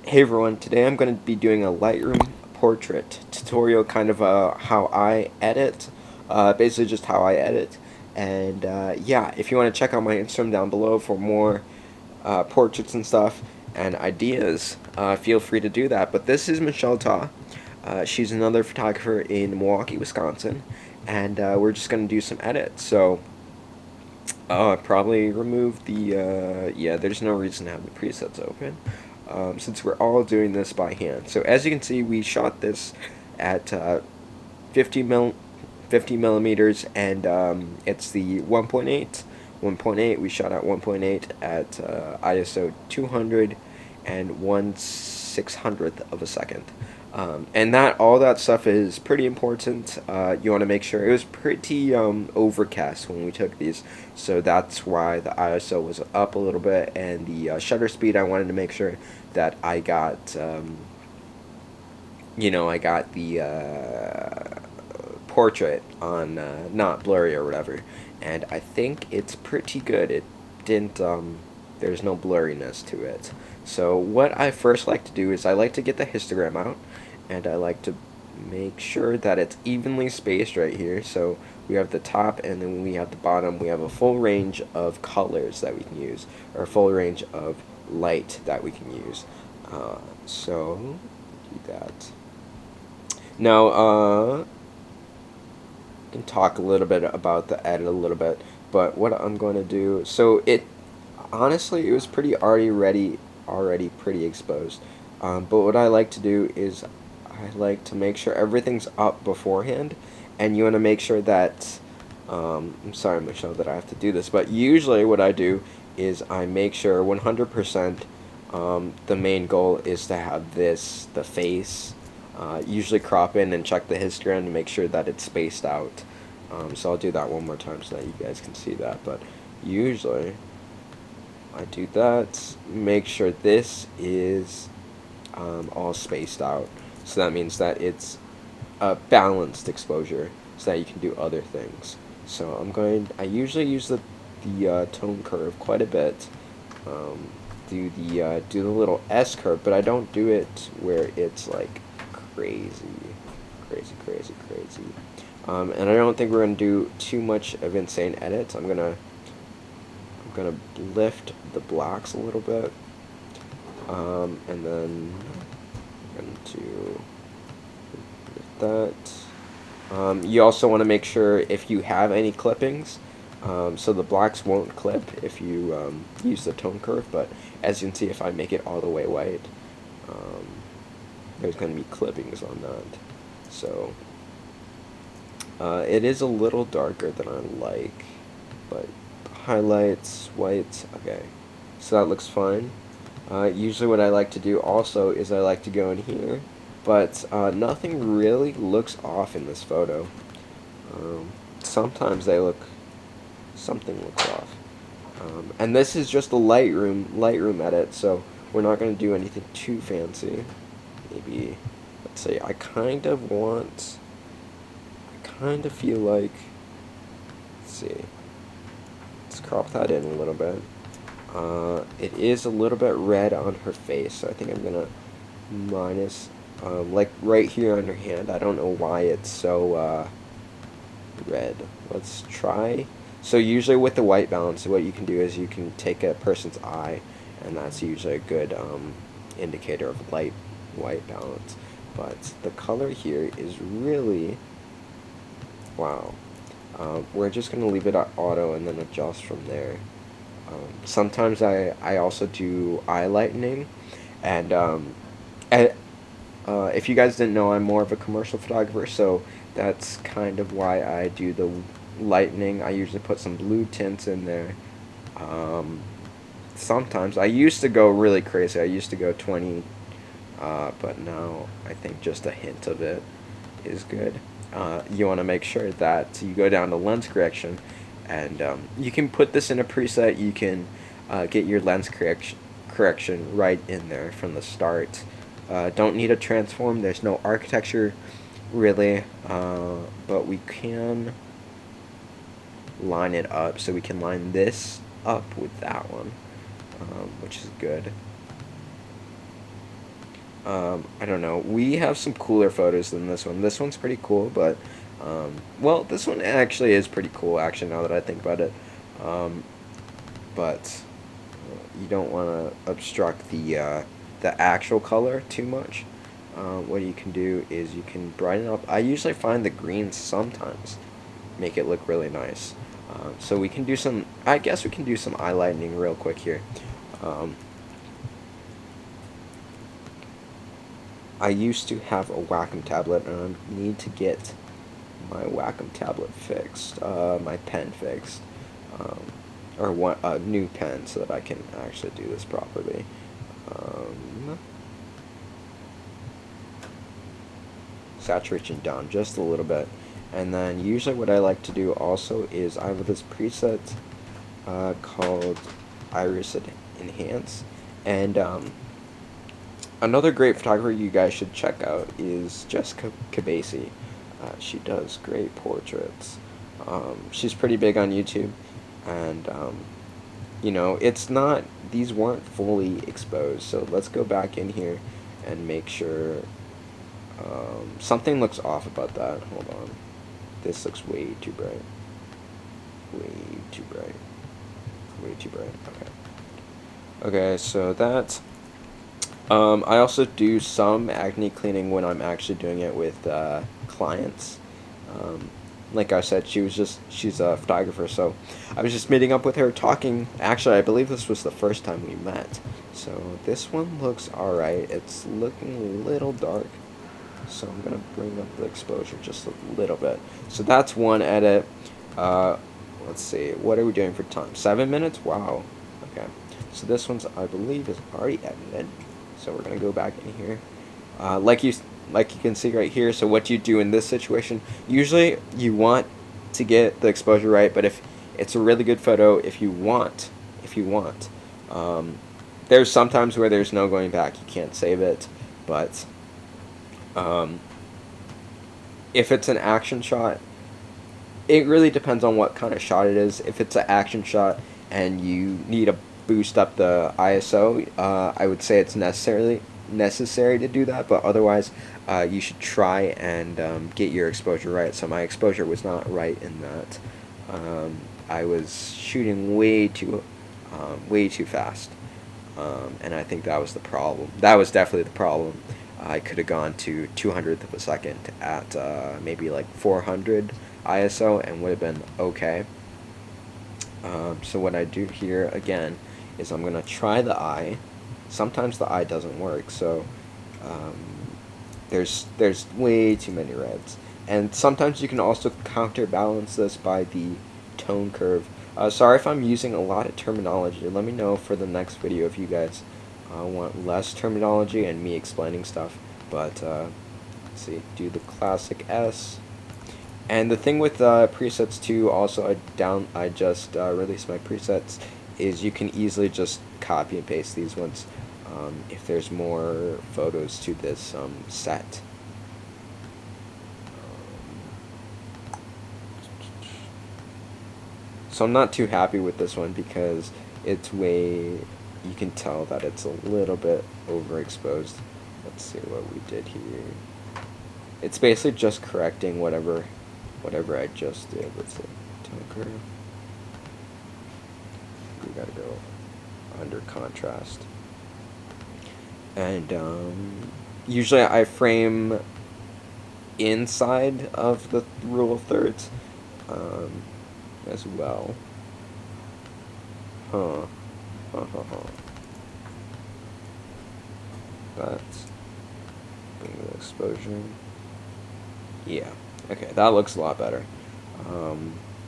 Hey everyone, today I'm going to be doing a Lightroom portrait tutorial, kind of how I edit, basically just how I edit. And yeah, if you want to check out my Instagram down below for more portraits and stuff and ideas, feel free to do that. But this is Michelle Ta. She's another photographer in Milwaukee, Wisconsin, and we're just going to do some edits. So probably remove the, yeah, there's no reason to have the presets open, since we're all doing this by hand. So as you can see, we shot this at 50 mil, 50 millimeters, and it's the 1.8. 1.8, we shot at 1.8 at ISO 200 and 1/600th of a second. And that all that stuff is pretty important. You want to make sure it was pretty overcast when we took these, so that's why the ISO was up a little bit, and the shutter speed. I wanted to make sure that I got, I got the portrait on not blurry or whatever, and I think it's pretty good. It didn't. There's no blurriness to it. So what I first like to do is I like to get the histogram out, and I like to make sure that it's evenly spaced right here. So we have the top, and then we have the bottom. We have a full range of colors that we can use, or a full range of light that we can use. So do that. Now, can talk a little bit about the edit a little bit, but what I'm going to do, so it honestly it was pretty already pretty exposed, but what I like to do is I like to make sure everything's up beforehand, and you want to make sure that, I'm sorry Michelle that I have to do this, but usually what I do is I make sure 100%, the main goal is to have the face, usually crop in and check the histogram to make sure that it's spaced out. So I'll do that one more time so that you guys can see that. But usually I do that, make sure this is all spaced out. So that means that it's a balanced exposure so that you can do other things. So I usually use the tone curve quite a bit. Do the little S curve, but I don't do it where it's like crazy, crazy. And I don't think we're gonna do too much of insane edits. I'm gonna lift the blacks a little bit, and then I'm going to lift that. You also want to make sure if you have any clippings, so the blacks won't clip if you use the tone curve, but as you can see, if I make it all the way white, um, there's going to be clippings on that. So it is a little darker than I like, but highlights, white, okay, so that looks fine. Usually what I like to do also is I like to go in here, but nothing really looks off in this photo. Sometimes something looks off. And this is just a Lightroom edit, so we're not going to do anything too fancy. Maybe, let's say, I kind of feel like, let's see, let's crop that in a little bit. It is a little bit red on her face, so I think I'm gonna minus, like right here on her hand. I don't know why it's so red. Let's try. So usually with the white balance, what you can do is you can take a person's eye, and that's usually a good indicator of light white balance. But the color here is really, wow. We're just gonna leave it at auto and then adjust from there. Sometimes I also do eye lightening, and if you guys didn't know, I'm more of a commercial photographer, so that's kind of why I do the lightening. I usually put some blue tints in there. Sometimes I used to go really crazy. I used to go 20, but now I think just a hint of it is good. You want to make sure that you go down to lens correction, and you can put this in a preset. You can get your lens correction right in there from the start. Don't need a transform. There's no architecture really, but we can line it up. So we can line this up with that one, which is good. I don't know. We have some cooler photos than this one. This one's pretty cool, but well, this one actually is pretty cool. Actually, now that I think about it, um, but you don't want to obstruct the actual color too much. What you can do is you can brighten up. I usually find the greens sometimes make it look really nice. So we can do some. I guess we can do some highlighting real quick here. Um, I used to have a Wacom tablet, and I need to get my Wacom tablet fixed, my pen fixed, um, or one a new pen so that I can actually do this properly. Um, Saturation down just a little bit, and then usually what I like to do also is I have this preset called Iris Enhance, and another great photographer you guys should check out is Jessica Cabasi. She does great portraits. She's pretty big on YouTube, and you know, it's not, these weren't fully exposed. So let's go back in here and make sure something looks off about that. Hold on. This looks way too bright. Way too bright. Way too bright. Okay. Okay, so that. I also do some acne cleaning when I'm actually doing it with clients. Like I said, she's a photographer, so I was just meeting up with her, talking. Actually, I believe this was the first time we met. So this one looks alright. It's looking a little dark, so I'm gonna bring up the exposure just a little bit. So that's one edit. Let's see, what are we doing for time? 7 minutes? Wow. Okay. So this one's, I believe, is already edited. So we're gonna go back in here, like you can see right here. So what you do in this situation, usually you want to get the exposure right, but if it's a really good photo, if you want, there's sometimes where there's no going back, you can't save it, but if it's an action shot, it really depends on what kind of shot it is. If it's an action shot and you need to boost up the ISO, I would say it's necessary to do that, but otherwise you should try and get your exposure right. So my exposure was not right in that. I was shooting way too fast, and I think that was the problem. That was definitely the problem. I could have gone to 200th of a second at maybe like 400 ISO and would have been okay. So what I do here again is I'm gonna try the eye. Sometimes the eye doesn't work, so there's way too many reds, and sometimes you can also counterbalance this by the tone curve. Sorry if I'm using a lot of terminology. Let me know for the next video if you guys want less terminology and me explaining stuff. But let's see, do the classic S. And the thing with presets too, also I just released my presets, is you can easily just copy and paste these ones if there's more photos to this set. So I'm not too happy with this one because it's you can tell that it's a little bit overexposed. Let's see what we did here. It's basically just correcting whatever I just did. Let's see. Tone curve. We gotta go under contrast. And usually I frame inside of the rule of thirds as well. That's bring the exposure. Yeah. Okay, that looks a lot better.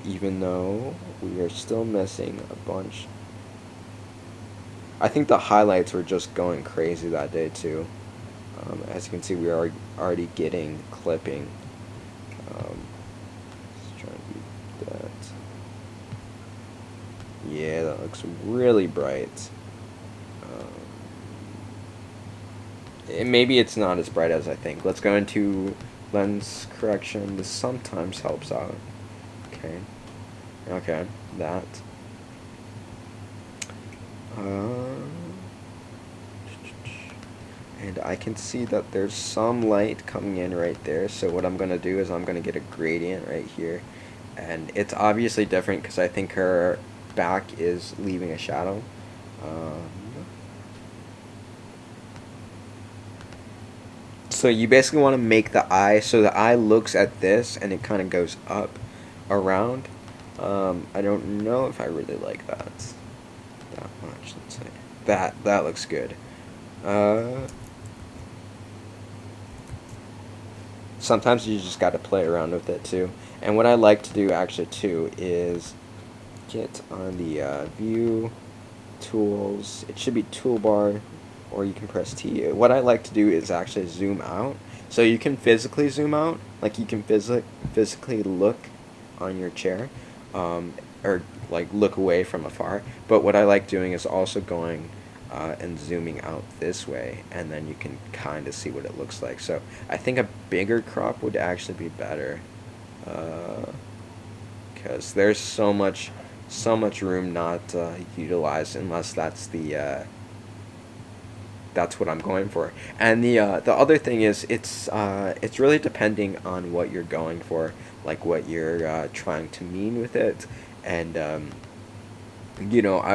Even though we are still missing a bunch. I think the highlights were just going crazy that day too. As you can see, we are already getting clipping. Let's try and do that. Yeah, that looks really bright. Maybe it's not as bright as I think. Let's go into lens correction. This sometimes helps out. Okay, that. and I can see that there's some light coming in right there. So what I'm going to do is I'm going to get a gradient right here, and it's obviously different because I think her back is leaving a shadow. Um, so you basically want to make the eye so the eye looks at this and it kind of goes up around. I don't know if I really like that much. Let's say that looks good. Uh, Sometimes you just got to play around with it too. And what I like to do actually too is get on the view tools. It should be toolbar, or you can press T. What I like to do is actually zoom out. So you can physically zoom out, like you can physically look on your chair, or like look away from afar. But what I like doing is also going and zooming out this way, and then you can kind of see what it looks like. So I think a bigger crop would actually be better, because there's so much room not utilized unless that's what I'm going for. And the other thing is it's really depending on what you're going for, like what you're trying to mean with it, and I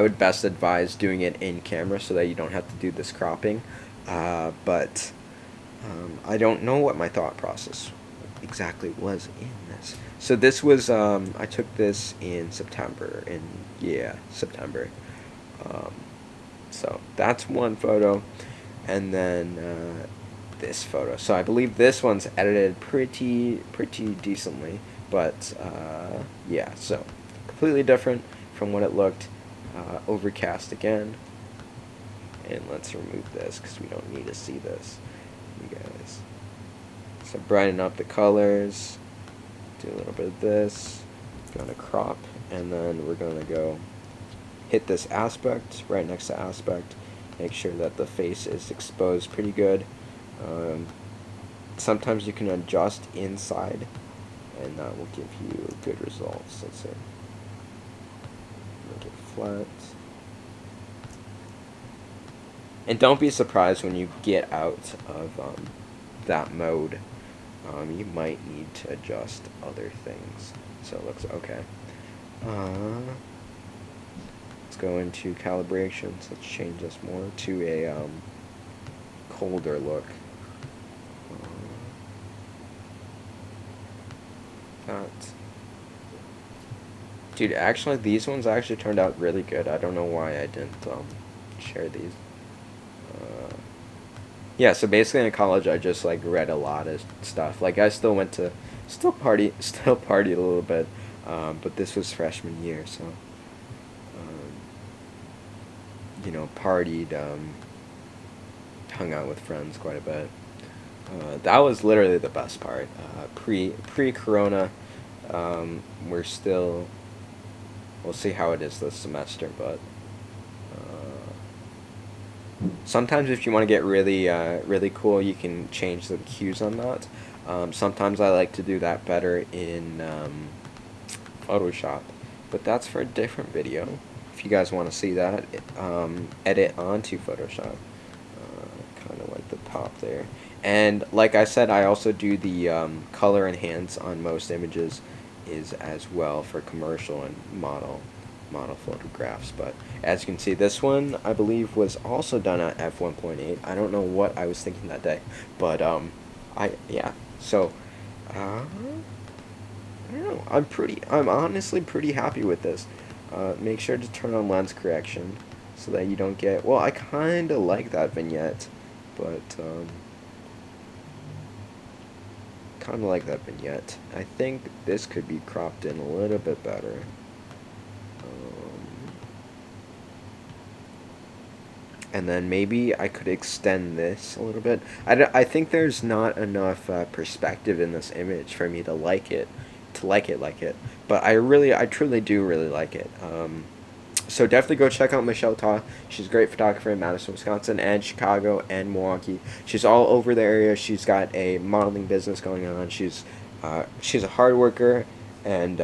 would best advise doing it in camera so that you don't have to do this cropping. But I don't know what my thought process exactly was in this. So this was I took this in September, September. Um, so that's one photo, and then this photo. So I believe this one's edited pretty decently, but yeah, so completely different from what it looked. Overcast again, and let's remove this because we don't need to see this, you guys. So brighten up the colors, do a little bit of this, going to crop, and then we're going to go hit this aspect right next to aspect, make sure that the face is exposed pretty good. Sometimes you can adjust inside, and that will give you good results. Let's see. Make it flat. And don't be surprised when you get out of that mode. You might need to adjust other things. So it looks okay. Let's go into calibrations. Let's change this more to a colder look. That. Dude, actually, these ones actually turned out really good. I don't know why I didn't share these. Yeah, so basically in college, I just like read a lot of stuff. Like I still went to, still partied a little bit, but this was freshman year, so partied, hung out with friends quite a bit. That was literally the best part. Pre-corona, we're still. We'll see how it is this semester, but sometimes if you want to get really cool, you can change the cues on that. Sometimes I like to do that better in Photoshop, but that's for a different video. If you guys want to see that, edit onto Photoshop, kind of like the top there. And like I said, I also do the color enhance on most images is as well for commercial and model photographs. But as you can see, this one I believe was also done at f1.8. I don't know what I was thinking that day, but so I don't know, I'm honestly pretty happy with this. Make sure to turn on lens correction so that you don't get, well, I kind of like that vignette, but I think this could be cropped in a little bit better. And then maybe I could extend this a little bit. I think there's not enough perspective in this image for me to like it. But I truly do really like it. So definitely go check out Michelle Ta. She's a great photographer in Madison, Wisconsin, and Chicago, and Milwaukee. She's all over the area. She's got a modeling business going on. She's a hard worker, and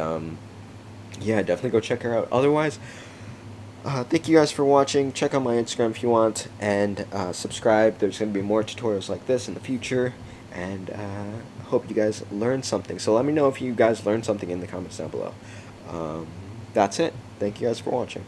yeah, definitely go check her out. Otherwise, Thank you guys for watching. Check out my Instagram if you want, and subscribe. There's going to be more tutorials like this in the future, and hope you guys learned something. So let me know if you guys learned something in the comments down below. That's it. Thank you guys for watching.